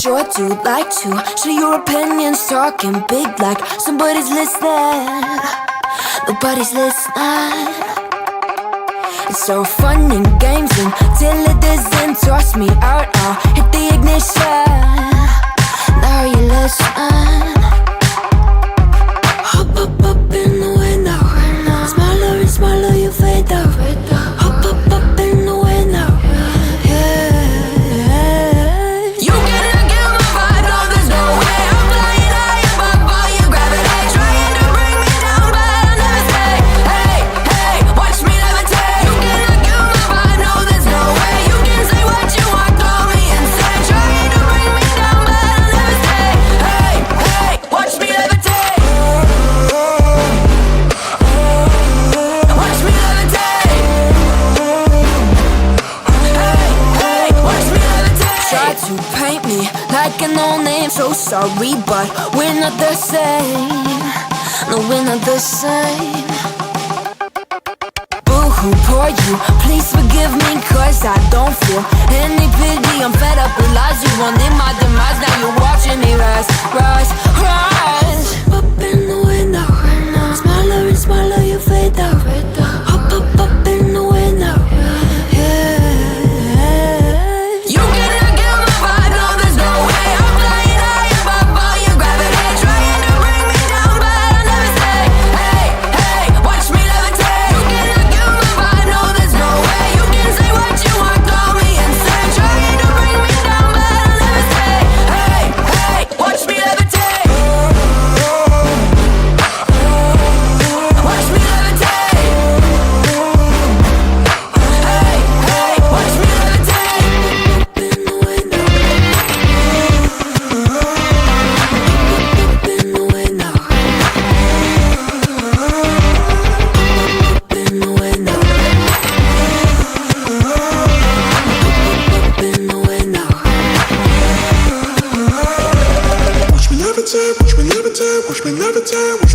sure do like to share your opinions, talking big like somebody's listening. Nobody's listening. It's so fun and games until it doesn't. Toss me out, I'll hit the ignition. Now you listen. Hop up in the window. Smaller and smaller you fade out. Hop up in the window. You cannot get my vibe, no there's no way. I'm flying high above all your gravity, trying to bring me down, but I'll never stay. Hey, hey, watch me levitate. You cannot get my vibe, no there's no way. You can say what you want, call me insane, trying to bring me down, but I'll never stay. Hey, hey, watch me levitate. Watch me levitate. Hey, hey, watch me levitate. Try to paint me like a no-name, so sorry, but we're not the same. No, we're not the same. Boo-hoo, poor you, please forgive me, cause I don't feel any pity. I'm fed up with lies, you wanted my demise. Now you're watching me rise, rise, rise. Up in the window. Smaller and smaller you fade out. Hop up in the window. You cannot get my vibe, no there's no way. I'm flying high above all your gravity, trying to bring me down, but I'll never stay. Hey, hey, watch me levitate. You cannot get my vibe, no there's no way. You can say what you want, call me insane, trying to bring me down, but I'll never stay. Hey, hey, watch me levitate. Watch me levitate. Hey, hey, watch me levitate. Up in the window. Up in the window. Up in the window. Up in the window. Watch me levitate, watch me levitate, watch me levitate.